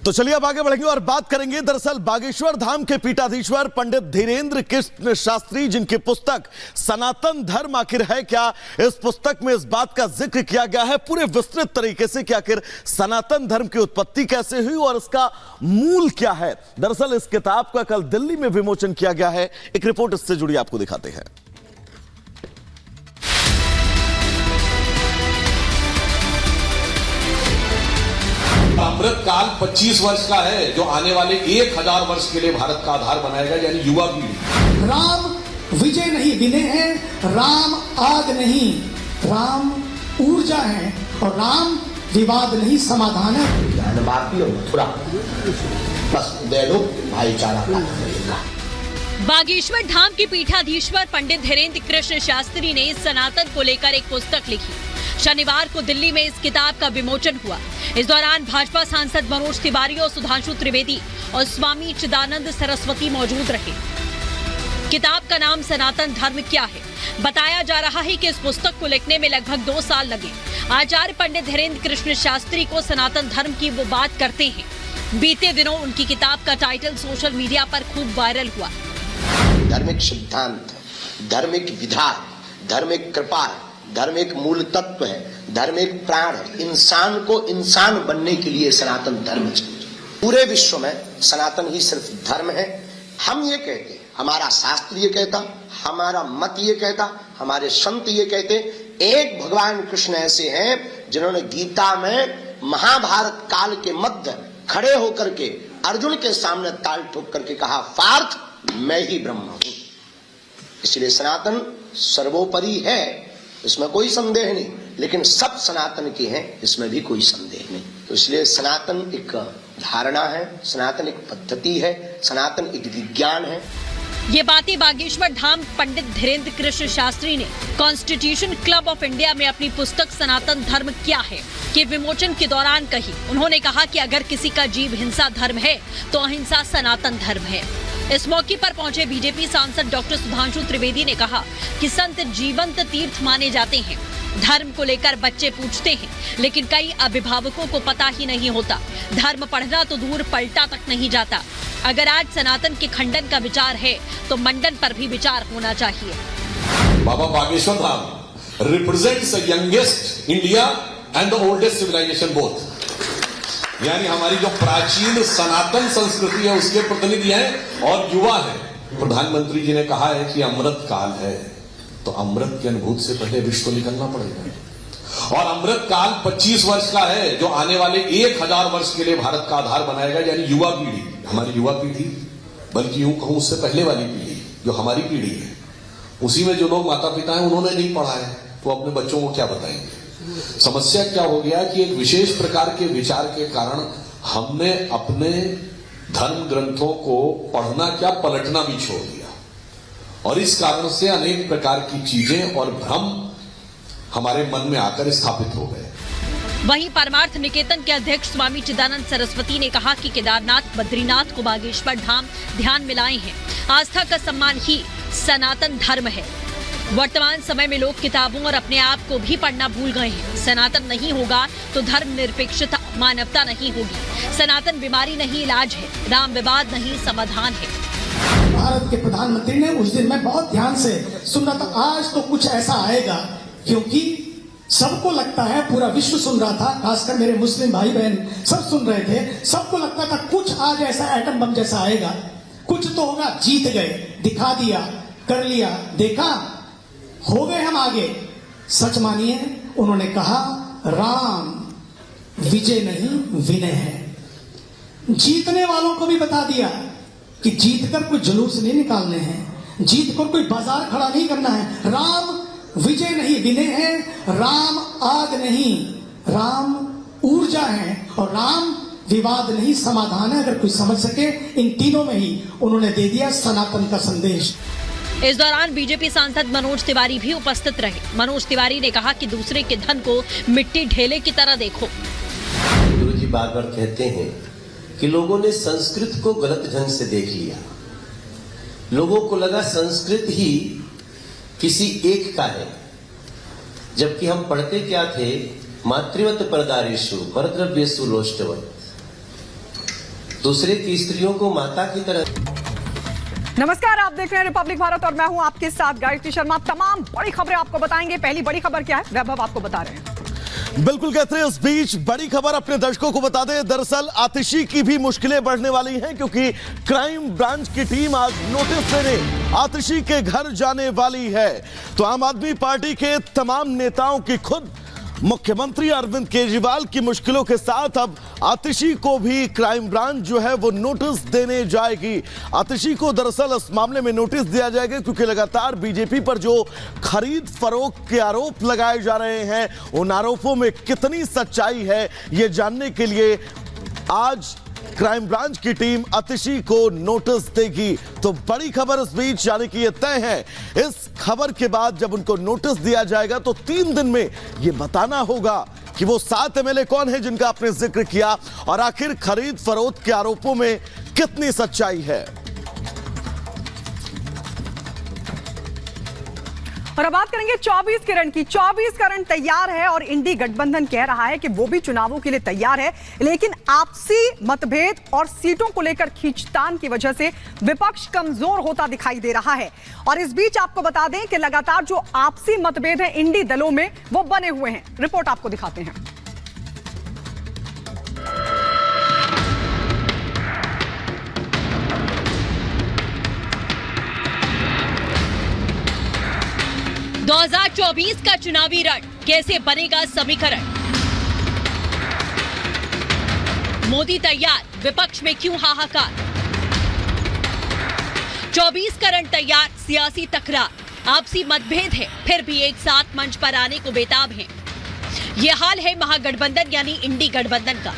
तो चलिए अब आगे बढ़ेंगे और बात करेंगे। दरअसल बागेश्वर धाम के पीठाधीश्वर पंडित धीरेन्द्र कृष्ण शास्त्री, जिनकी पुस्तक सनातन धर्म आखिर है क्या, इस पुस्तक में इस बात का जिक्र किया गया है पूरे विस्तृत तरीके से कि आखिर सनातन धर्म की उत्पत्ति कैसे हुई और इसका मूल क्या है। दरअसल इस किताब का कल दिल्ली में विमोचन किया गया है। एक रिपोर्ट इससे जुड़ी आपको दिखाते हैं। अमृत काल 25 वर्ष का है जो आने वाले 1000 वर्ष के लिए भारत का आधार बनाएगा, यानी युवा पीढ़ी। राम विजय नहीं विनय है, राम आग नहीं, राम ऊर्जा है और राम विवाद नहीं समाधान है। बाकी और मथुरा बस दे भाईचारा का। बागेश्वर धाम के पीठाधीश्वर पंडित धीरेन्द्र कृष्ण शास्त्री ने सनातन को लेकर एक पुस्तक लिखी। शनिवार को दिल्ली में इस किताब का विमोचन हुआ। इस दौरान भाजपा सांसद मनोज तिवारी और सुधांशु त्रिवेदी और स्वामी चिदानंद सरस्वती मौजूद रहे। किताब का नाम सनातन धर्म क्या है। बताया जा रहा है कि इस पुस्तक को लिखने में लगभग 2 साल लगे। आचार्य पंडित धीरेन्द्र कृष्ण शास्त्री को सनातन धर्म की वो बात करते हैं। बीते दिनों उनकी किताब का टाइटल सोशल मीडिया पर खूब वायरल हुआ। धार्मिक सिद्धांत, धार्मिक विधान, धार्मिक कृपा, धार्मिक मूल तत्व है, धार्मिक प्राण है। इंसान को इंसान बनने के लिए सनातन धर्म चाहिए। पूरे विश्व में सनातन ही सिर्फ धर्म है। हम ये कहते, हमारा शास्त्र ये कहता, हमारा मत ये कहता, हमारे संत ये कहते। एक भगवान कृष्ण ऐसे हैं जिन्होंने गीता में महाभारत काल के मध्य खड़े होकर के अर्जुन के सामने ताल ठोक करके कहा, पार्थ मैं ही ब्रह्म हूं। इसलिए सनातन सर्वोपरि है, इसमें कोई संदेह नहीं, लेकिन सब सनातन के हैं, इसमें भी कोई संदेह नहीं। तो इसलिए सनातन एक धारणा है, सनातन एक पद्धति है, सनातन एक विज्ञान है। ये बातें बागेश्वर धाम पंडित धीरेन्द्र कृष्ण शास्त्री ने कॉन्स्टिट्यूशन क्लब ऑफ इंडिया में अपनी पुस्तक सनातन धर्म क्या है के विमोचन के दौरान कही। उन्होंने कहा कि अगर किसी का जीव हिंसा धर्म है तो अहिंसा सनातन धर्म है। इस मौके पर पहुंचे बीजेपी सांसद डॉक्टर सुधांशु त्रिवेदी ने कहा कि संत जीवंत तीर्थ माने जाते हैं। धर्म को लेकर बच्चे पूछते हैं, लेकिन कई अभिभावकों को पता ही नहीं होता। धर्म पढ़ना तो दूर, पलटा तक नहीं जाता। अगर आज सनातन के खंडन का विचार है तो मंडन पर भी विचार होना चाहिए। Baba Bageshwar Dham represents the youngest India and the oldest civilization both. यानी हमारी जो प्राचीन सनातन संस्कृति है उसके प्रतिनिधि हैं और युवा है। प्रधानमंत्री जी ने कहा है कि अमृत काल है, तो अमृत की अनुभूति से पहले विश्व को निकलना पड़ेगा। और अमृत काल 25 वर्ष का है जो आने वाले 1000 वर्ष के लिए भारत का आधार बनाएगा, यानी युवा पीढ़ी। हमारी युवा पीढ़ी, बल्कि यूं कहूं उससे पहले वाली पीढ़ी जो हमारी पीढ़ी है, उसी में जो लोग माता पिता हैं उन्होंने नहीं पढ़ा है तो अपने बच्चों को क्या बताएंगे। समस्या क्या हो गया कि एक विशेष प्रकार के विचार के कारण हमने अपने धर्म ग्रंथों को पढ़ना क्या पलटना भी छोड़ दिया और इस कारण से अनेक प्रकार की चीजें और भ्रम हमारे मन में आकर स्थापित हो गए। वहीं परमार्थ निकेतन के अध्यक्ष स्वामी चिदानंद सरस्वती ने कहा कि केदारनाथ, बद्रीनाथ को बागेश्वर धाम ध्यान में लाए हैं। आस्था का सम्मान ही सनातन धर्म है। वर्तमान समय में लोग किताबों और अपने आप को भी पढ़ना भूल गए हैं। सनातन नहीं होगा तो धर्मनिरपेक्षता, मानवता नहीं होगी। सनातन बीमारी नहीं, इलाज है। राम विवाद नहीं, समाधान है। भारत के प्रधानमंत्री ने उस दिन मैं बहुत ध्यान से सुन रहा था, आज तो कुछ ऐसा आएगा, क्योंकि सबको लगता है, पूरा विश्व सुन रहा था, खासकर मेरे मुस्लिम भाई बहन सब सुन रहे थे। सबको लगता था कुछ आज ऐसा एटम बम जैसा आएगा, कुछ तो होगा। जीत गए, दिखा दिया, कर लिया, देखा, हो गए हम आगे। सच मानिए, उन्होंने कहा राम विजय नहीं विनय है। जीतने वालों को भी बता दिया कि जीतकर कोई जुलूस नहीं निकालने हैं, जीतकर कोई बाजार खड़ा नहीं करना है। राम विजय नहीं विनय है, राम आग नहीं, राम ऊर्जा है और राम विवाद नहीं समाधान है। अगर कोई समझ सके, इन तीनों में ही उन्होंने दे दिया सनातन का संदेश। इस दौरान बीजेपी सांसद मनोज तिवारी भी उपस्थित रहे। मनोज तिवारी ने कहा कि दूसरे के धन को मिट्टी ढेले की तरह देखो। गुरु जी बार बार कहते हैं कि लोगों ने संस्कृत को गलत ढंग से देख लिया। लोगों को लगा संस्कृत ही किसी एक का है, जबकि हम पढ़ते क्या थे, मातृवत परदारेषु परद्रव्येषु लोष्टवत। दूसरे की स्त्रियों को माता की तरह। नमस्कार, आप देख रहे हैं रिपब्लिक भारत और मैं हूं आपके साथ गायत्री शर्मा। तमाम बड़ी खबरें आपको बताएंगे। पहली बड़ी खबर क्या है, वैभव आपको बता रहे हैं। बिल्कुल कहते हैं, इस बीच बड़ी खबर अपने दर्शकों को बता दें। दरअसल आतिशी की भी मुश्किलें बढ़ने वाली हैं, क्योंकि क्राइम ब्रांच की टीम आज नोटिस देने आतिशी के घर जाने वाली है। तो आम आदमी पार्टी के तमाम नेताओं की खुद मुख्यमंत्री अरविंद केजरीवाल की मुश्किलों के साथ अब आतिशी को भी क्राइम ब्रांच जो है वो नोटिस देने जाएगी। आतिशी को दरअसल इस मामले में नोटिस दिया जाएगा, क्योंकि लगातार बीजेपी पर जो खरीद फरोख्त के आरोप लगाए जा रहे हैं, उन आरोपों में कितनी सच्चाई है, ये जानने के लिए आज क्राइम ब्रांच की टीम आतिशी को नोटिस देगी। तो बड़ी खबर इस बीच, यानी कि ये तय है, इस खबर के बाद जब उनको नोटिस दिया जाएगा तो 3 दिन में ये बताना होगा कि वो 7 एमएलए कौन है जिनका आपने जिक्र किया, और आखिर खरीद फरोख्त के आरोपों में कितनी सच्चाई है। और अब बात करेंगे 24 किरण की। 24 किरण तैयार है और इंडी गठबंधन कह रहा है कि वो भी चुनावों के लिए तैयार है, लेकिन आपसी मतभेद और सीटों को लेकर खींचतान की वजह से विपक्ष कमजोर होता दिखाई दे रहा है। और इस बीच आपको बता दें कि लगातार जो आपसी मतभेद हैं इंडी दलों में, वो बने हुए हैं। रिपोर्ट आपको दिखाते हैं। – 2024 का चुनावी रण, कैसे बनेगा समीकरण? मोदी तैयार, विपक्ष में क्यों हाहाकार? 24 का रण तैयार, सियासी तकरार, आपसी मतभेद है, फिर भी एक साथ मंच पर आने को बेताब हैं। ये हाल है महागठबंधन यानी इंडी गठबंधन का।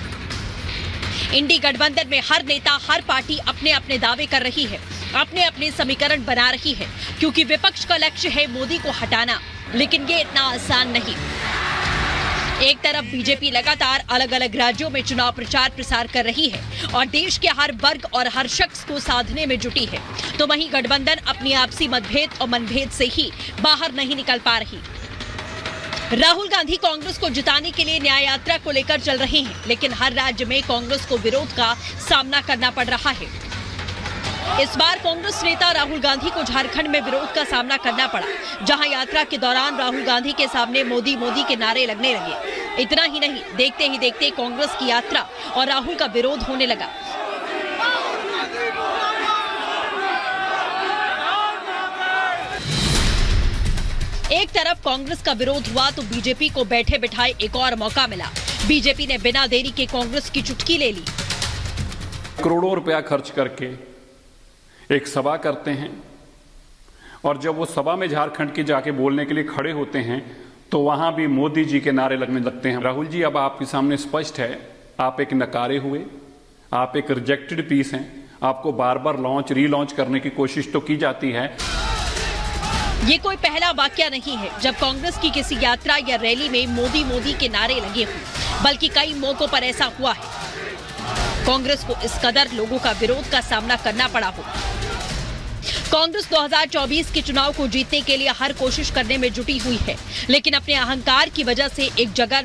इंडी गठबंधन में हर नेता, हर पार्टी अपने अपने दावे कर रही है, अपने अपने समीकरण बना रही है, क्योंकि विपक्ष का लक्ष्य है मोदी को हटाना, लेकिन ये इतना आसान नहीं। एक तरफ बीजेपी लगातार अलग अलग राज्यों में चुनाव प्रचार प्रसार कर रही है और देश के हर वर्ग और हर शख्स को साधने में जुटी है, तो वहीं गठबंधन अपनी आपसी मतभेद और मनभेद से ही बाहर नहीं निकल पा रही। राहुल गांधी कांग्रेस को जिताने के लिए न्याय यात्रा को लेकर चल रहे हैं, लेकिन हर राज्य में कांग्रेस को विरोध का सामना करना पड़ रहा है। इस बार कांग्रेस नेता राहुल गांधी को झारखंड में विरोध का सामना करना पड़ा, जहां यात्रा के दौरान राहुल गांधी के सामने मोदी मोदी के नारे लगने लगे। इतना ही नहीं, देखते ही देखते कांग्रेस की यात्रा और राहुल का विरोध होने लगा। एक तरफ कांग्रेस का विरोध हुआ तो बीजेपी को बैठे बिठाए एक और मौका मिला। बीजेपी ने बिना देरी के कांग्रेस की चुटकी ले ली। करोड़ों रुपया खर्च करके एक सभा करते हैं और जब वो सभा में झारखंड की जाके बोलने के लिए खड़े होते हैं तो वहां भी मोदी जी के नारे लगने लगते हैं। राहुल जी, अब आपके सामने स्पष्ट है, आप एक नकारे हुए, आप एक रिजेक्टेड पीस हैं। आपको बार बार लॉन्च रीलॉन्च करने की कोशिश तो की जाती है। ये कोई पहला वाकया नहीं है जब कांग्रेस की किसी यात्रा या रैली में मोदी मोदी के नारे लगे हों, बल्कि कई मौकों पर ऐसा हुआ है। कांग्रेस को इस कदर लोगों का विरोध का सामना करना पड़ा हो। कांग्रेस 2024 के चुनाव को जीतने के लिए हर कोशिश करने में जुटी हुई है, लेकिन अपने अहंकार की वजह से एक जगह